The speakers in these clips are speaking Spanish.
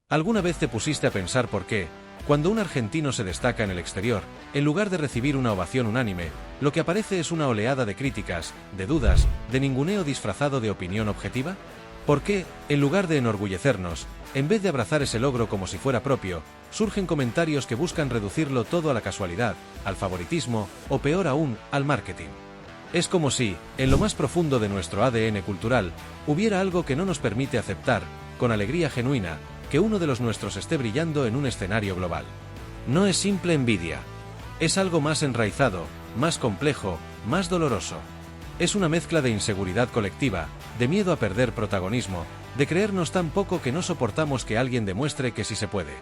¿Alguna vez te pusiste a pensar por qué, cuando un argentino se destaca en el exterior, en lugar de recibir una ovación unánime, lo que aparece es una oleada de críticas, de dudas, de ninguneo disfrazado de opinión objetiva? ¿Por qué, en lugar de enorgullecernos, en vez de abrazar ese logro como si fuera propio, surgen comentarios que buscan reducirlo todo a la casualidad, al favoritismo, o peor aún, al marketing? Es como si, en lo más profundo de nuestro ADN cultural, hubiera algo que no nos permite aceptar, con alegría genuina, que uno de los nuestros esté brillando en un escenario global. No es simple envidia. Es algo más enraizado, más complejo, más doloroso. Es una mezcla de inseguridad colectiva, de miedo a perder protagonismo, de creernos tan poco que no soportamos que alguien demuestre que sí se puede.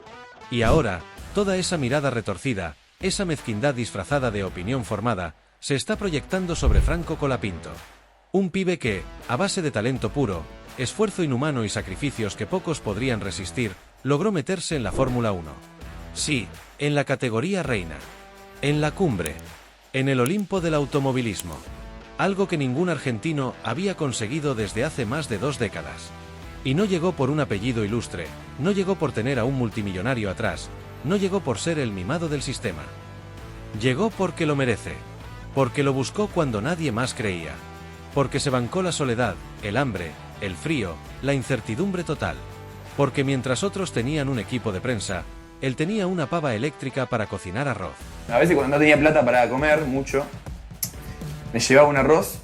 Y ahora, toda esa mirada retorcida, esa mezquindad disfrazada de opinión formada, se está proyectando sobre Franco Colapinto. Un pibe que, a base de talento puro, esfuerzo inhumano y sacrificios que pocos podrían resistir, logró meterse en la Fórmula 1. Sí, en la categoría reina. En la cumbre. En el Olimpo del automovilismo. Algo que ningún argentino había conseguido desde hace más de 2 décadas. Y no llegó por un apellido ilustre, no llegó por tener a un multimillonario atrás, no llegó por ser el mimado del sistema. Llegó porque lo merece. Porque lo buscó cuando nadie más creía. Porque se bancó la soledad, el hambre, el frío, la incertidumbre total. Porque mientras otros tenían un equipo de prensa, él tenía una pava eléctrica para cocinar arroz. A veces cuando no tenía plata para comer mucho, me llevaba un arroz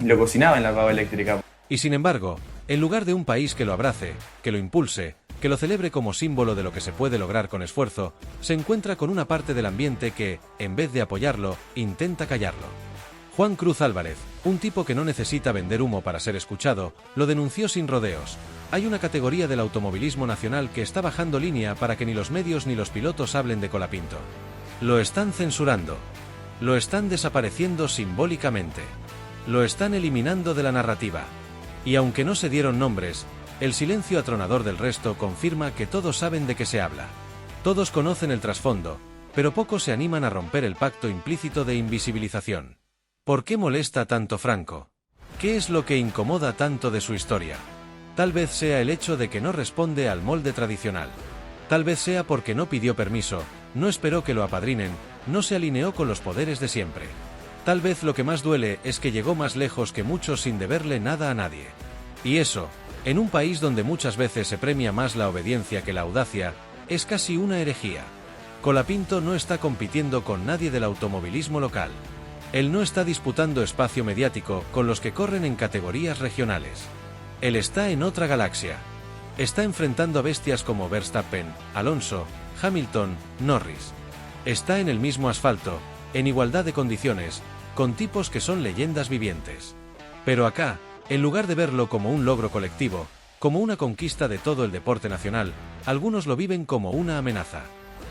y lo cocinaba en la pava eléctrica. Y sin embargo, en lugar de un país que lo abrace, que lo impulse, que lo celebre como símbolo de lo que se puede lograr con esfuerzo, se encuentra con una parte del ambiente que, en vez de apoyarlo, intenta callarlo. Juan Cruz Álvarez, un tipo que no necesita vender humo para ser escuchado, lo denunció sin rodeos. Hay una categoría del automovilismo nacional que está bajando línea para que ni los medios ni los pilotos hablen de Colapinto. Lo están censurando. Lo están desapareciendo simbólicamente. Lo están eliminando de la narrativa. Y aunque no se dieron nombres, el silencio atronador del resto confirma que todos saben de qué se habla. Todos conocen el trasfondo, pero pocos se animan a romper el pacto implícito de invisibilización. ¿Por qué molesta tanto Franco? ¿Qué es lo que incomoda tanto de su historia? Tal vez sea el hecho de que no responde al molde tradicional. Tal vez sea porque no pidió permiso, no esperó que lo apadrinen, no se alineó con los poderes de siempre. Tal vez lo que más duele es que llegó más lejos que muchos sin deberle nada a nadie. Y eso, en un país donde muchas veces se premia más la obediencia que la audacia, es casi una herejía. Colapinto no está compitiendo con nadie del automovilismo local. Él no está disputando espacio mediático con los que corren en categorías regionales. Él está en otra galaxia. Está enfrentando a bestias como Verstappen, Alonso, Hamilton, Norris. Está en el mismo asfalto, en igualdad de condiciones, con tipos que son leyendas vivientes. Pero acá, en lugar de verlo como un logro colectivo, como una conquista de todo el deporte nacional, algunos lo viven como una amenaza.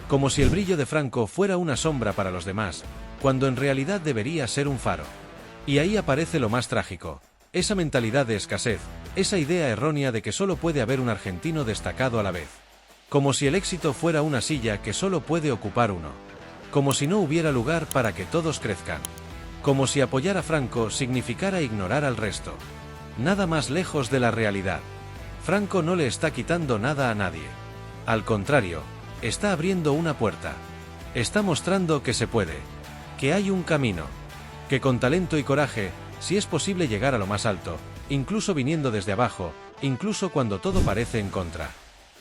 Como si el brillo de Franco fuera una sombra para los demás, cuando en realidad debería ser un faro. Y ahí aparece lo más trágico, esa mentalidad de escasez, esa idea errónea de que solo puede haber un argentino destacado a la vez. Como si el éxito fuera una silla que solo puede ocupar uno. Como si no hubiera lugar para que todos crezcan. Como si apoyar a Franco significara ignorar al resto. Nada más lejos de la realidad. Franco no le está quitando nada a nadie. Al contrario, está abriendo una puerta. Está mostrando que se puede. Que hay un camino. Que con talento y coraje, si es posible llegar a lo más alto, incluso viniendo desde abajo, incluso cuando todo parece en contra.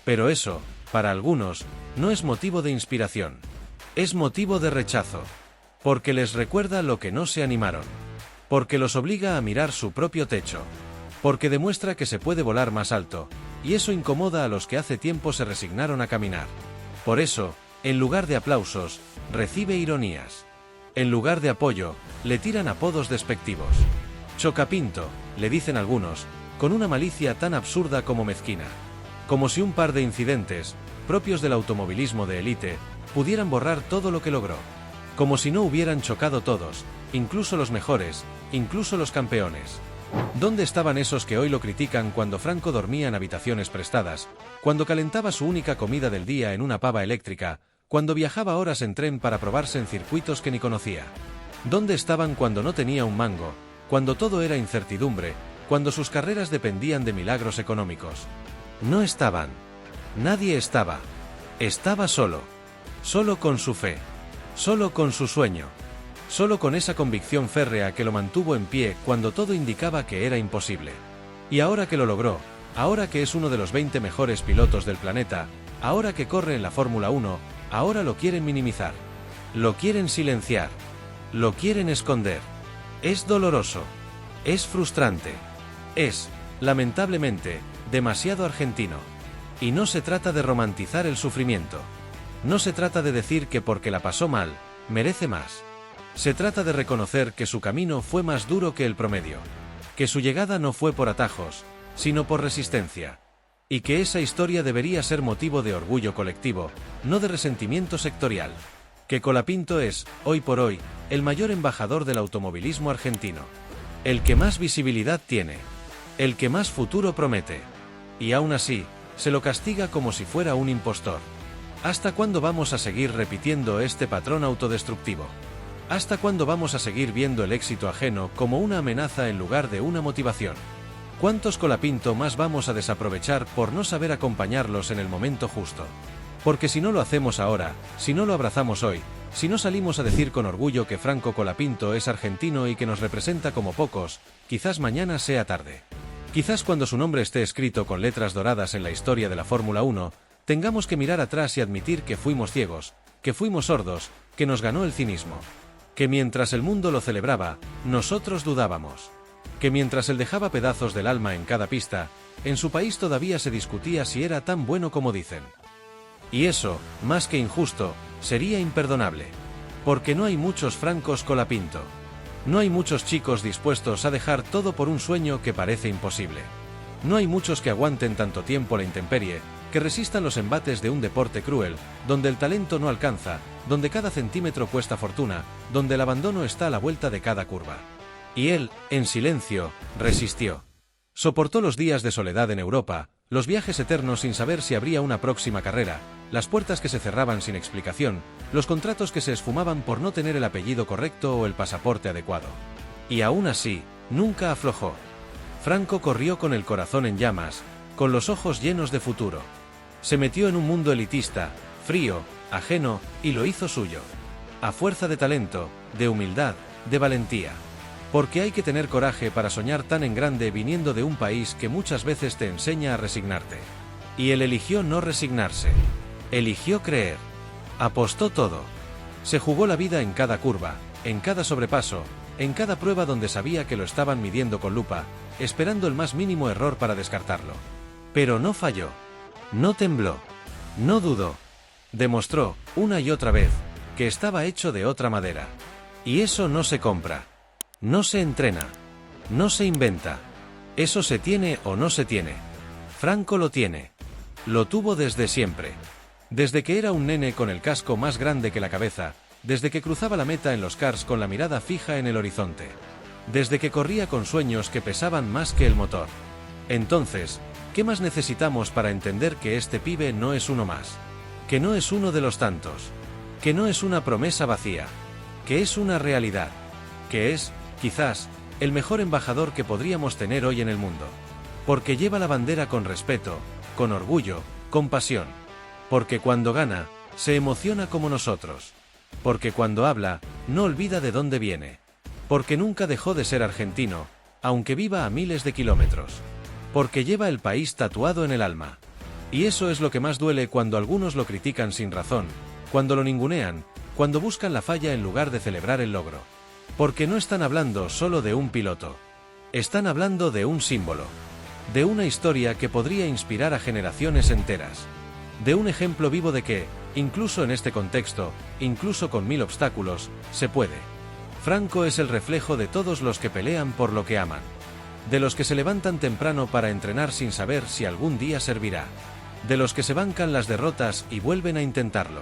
Pero eso, para algunos, no es motivo de inspiración. Es motivo de rechazo. Porque les recuerda lo que no se animaron. Porque los obliga a mirar su propio techo. Porque demuestra que se puede volar más alto, y eso incomoda a los que hace tiempo se resignaron a caminar. Por eso, en lugar de aplausos, recibe ironías. En lugar de apoyo, le tiran apodos despectivos. Chocapinto, le dicen algunos, con una malicia tan absurda como mezquina. Como si un par de incidentes, propios del automovilismo de élite, pudieran borrar todo lo que logró. Como si no hubieran chocado todos, incluso los mejores, incluso los campeones. ¿Dónde estaban esos que hoy lo critican cuando Franco dormía en habitaciones prestadas, cuando calentaba su única comida del día en una pava eléctrica, cuando viajaba horas en tren para probarse en circuitos que ni conocía? ¿Dónde estaban cuando no tenía un mango, cuando todo era incertidumbre, cuando sus carreras dependían de milagros económicos? No estaban. Nadie estaba. Estaba solo. Solo con su fe. Solo con su sueño. Solo con esa convicción férrea que lo mantuvo en pie cuando todo indicaba que era imposible. Y ahora que lo logró, ahora que es uno de los 20 mejores pilotos del planeta, ahora que corre en la Fórmula 1, ahora lo quieren minimizar. Lo quieren silenciar. Lo quieren esconder. Es doloroso. Es frustrante. Es, lamentablemente, demasiado argentino. Y no se trata de romantizar el sufrimiento. No se trata de decir que porque la pasó mal, merece más. Se trata de reconocer que su camino fue más duro que el promedio. Que su llegada no fue por atajos, sino por resistencia. Y que esa historia debería ser motivo de orgullo colectivo, no de resentimiento sectorial. Que Colapinto es, hoy por hoy, el mayor embajador del automovilismo argentino. El que más visibilidad tiene. El que más futuro promete. Y aún así, se lo castiga como si fuera un impostor. ¿Hasta cuándo vamos a seguir repitiendo este patrón autodestructivo? ¿Hasta cuándo vamos a seguir viendo el éxito ajeno como una amenaza en lugar de una motivación? ¿Cuántos Colapinto más vamos a desaprovechar por no saber acompañarlos en el momento justo? Porque si no lo hacemos ahora, si no lo abrazamos hoy, si no salimos a decir con orgullo que Franco Colapinto es argentino y que nos representa como pocos, quizás mañana sea tarde. Quizás cuando su nombre esté escrito con letras doradas en la historia de la Fórmula 1, tengamos que mirar atrás y admitir que fuimos ciegos, que fuimos sordos, que nos ganó el cinismo. Que mientras el mundo lo celebraba, nosotros dudábamos. Que mientras él dejaba pedazos del alma en cada pista, en su país todavía se discutía si era tan bueno como dicen. Y eso, más que injusto, sería imperdonable. Porque no hay muchos Francos Colapinto. No hay muchos chicos dispuestos a dejar todo por un sueño que parece imposible. No hay muchos que aguanten tanto tiempo la intemperie, que resistan los embates de un deporte cruel, donde el talento no alcanza, donde cada centímetro cuesta fortuna, donde el abandono está a la vuelta de cada curva. Y él, en silencio, resistió. Soportó los días de soledad en Europa, los viajes eternos sin saber si habría una próxima carrera, las puertas que se cerraban sin explicación, los contratos que se esfumaban por no tener el apellido correcto o el pasaporte adecuado. Y aún así, nunca aflojó. Franco corrió con el corazón en llamas, con los ojos llenos de futuro. Se metió en un mundo elitista, frío, ajeno, y lo hizo suyo. A fuerza de talento, de humildad, de valentía. Porque hay que tener coraje para soñar tan en grande viniendo de un país que muchas veces te enseña a resignarte. Y él eligió no resignarse. Eligió creer. Apostó todo. Se jugó la vida en cada curva, en cada sobrepaso, en cada prueba donde sabía que lo estaban midiendo con lupa, esperando el más mínimo error para descartarlo. Pero no falló. No tembló. No dudó. Demostró, una y otra vez, que estaba hecho de otra madera. Y eso no se compra. No se entrena. No se inventa. Eso se tiene o no se tiene. Franco lo tiene. Lo tuvo desde siempre. Desde que era un nene con el casco más grande que la cabeza, desde que cruzaba la meta en los karts con la mirada fija en el horizonte. Desde que corría con sueños que pesaban más que el motor. Entonces, ¿qué más necesitamos para entender que este pibe no es uno más? Que no es uno de los tantos. Que no es una promesa vacía. Que es una realidad. Que es, quizás, el mejor embajador que podríamos tener hoy en el mundo. Porque lleva la bandera con respeto, con orgullo, con pasión. Porque cuando gana, se emociona como nosotros. Porque cuando habla, no olvida de dónde viene. Porque nunca dejó de ser argentino, aunque viva a miles de kilómetros. Porque lleva el país tatuado en el alma. Y eso es lo que más duele cuando algunos lo critican sin razón, cuando lo ningunean, cuando buscan la falla en lugar de celebrar el logro. Porque no están hablando solo de un piloto. Están hablando de un símbolo. De una historia que podría inspirar a generaciones enteras. De un ejemplo vivo de que, incluso en este contexto, incluso con 1000 obstáculos, se puede. Franco es el reflejo de todos los que pelean por lo que aman. De los que se levantan temprano para entrenar sin saber si algún día servirá. De los que se bancan las derrotas y vuelven a intentarlo.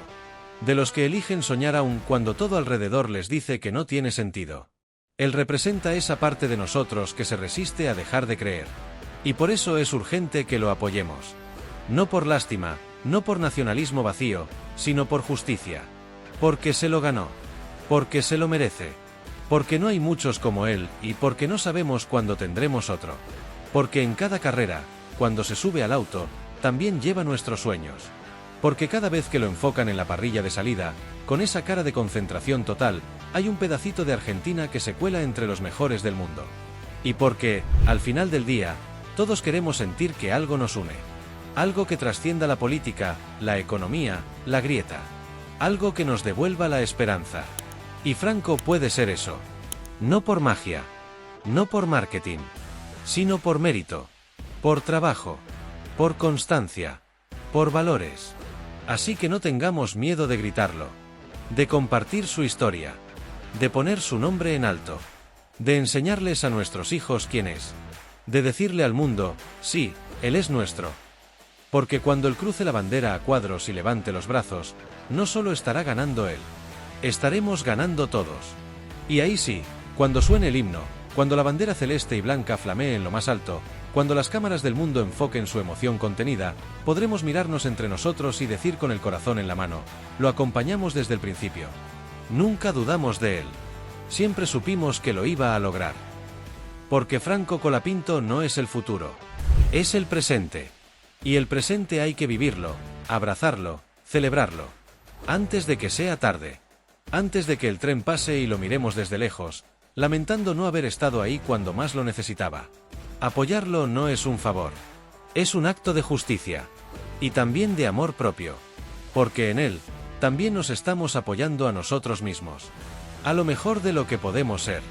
De los que eligen soñar aún cuando todo alrededor les dice que no tiene sentido. Él representa esa parte de nosotros que se resiste a dejar de creer. Y por eso es urgente que lo apoyemos. No por lástima, no por nacionalismo vacío, sino por justicia. Porque se lo ganó. Porque se lo merece. Porque no hay muchos como él y porque no sabemos cuándo tendremos otro. Porque en cada carrera, cuando se sube al auto, también lleva nuestros sueños. Porque cada vez que lo enfocan en la parrilla de salida, con esa cara de concentración total, hay un pedacito de Argentina que se cuela entre los mejores del mundo. Y porque, al final del día, todos queremos sentir que algo nos une. Algo que trascienda la política, la economía, la grieta. Algo que nos devuelva la esperanza. Y Franco puede ser eso. No por magia. No por marketing. Sino por mérito. Por trabajo. Por constancia. Por valores. Así que no tengamos miedo de gritarlo. De compartir su historia. De poner su nombre en alto. De enseñarles a nuestros hijos quién es. De decirle al mundo, sí, él es nuestro. Porque cuando él cruce la bandera a cuadros y levante los brazos, no solo estará ganando él. Estaremos ganando todos. Y ahí sí, cuando suene el himno, cuando la bandera celeste y blanca flamee en lo más alto, cuando las cámaras del mundo enfoquen su emoción contenida, podremos mirarnos entre nosotros y decir con el corazón en la mano, lo acompañamos desde el principio. Nunca dudamos de él. Siempre supimos que lo iba a lograr. Porque Franco Colapinto no es el futuro. Es el presente. Y el presente hay que vivirlo, abrazarlo, celebrarlo. Antes de que sea tarde. Antes de que el tren pase y lo miremos desde lejos, lamentando no haber estado ahí cuando más lo necesitaba. Apoyarlo no es un favor. Es un acto de justicia. Y también de amor propio. Porque en él, también nos estamos apoyando a nosotros mismos. A lo mejor de lo que podemos ser.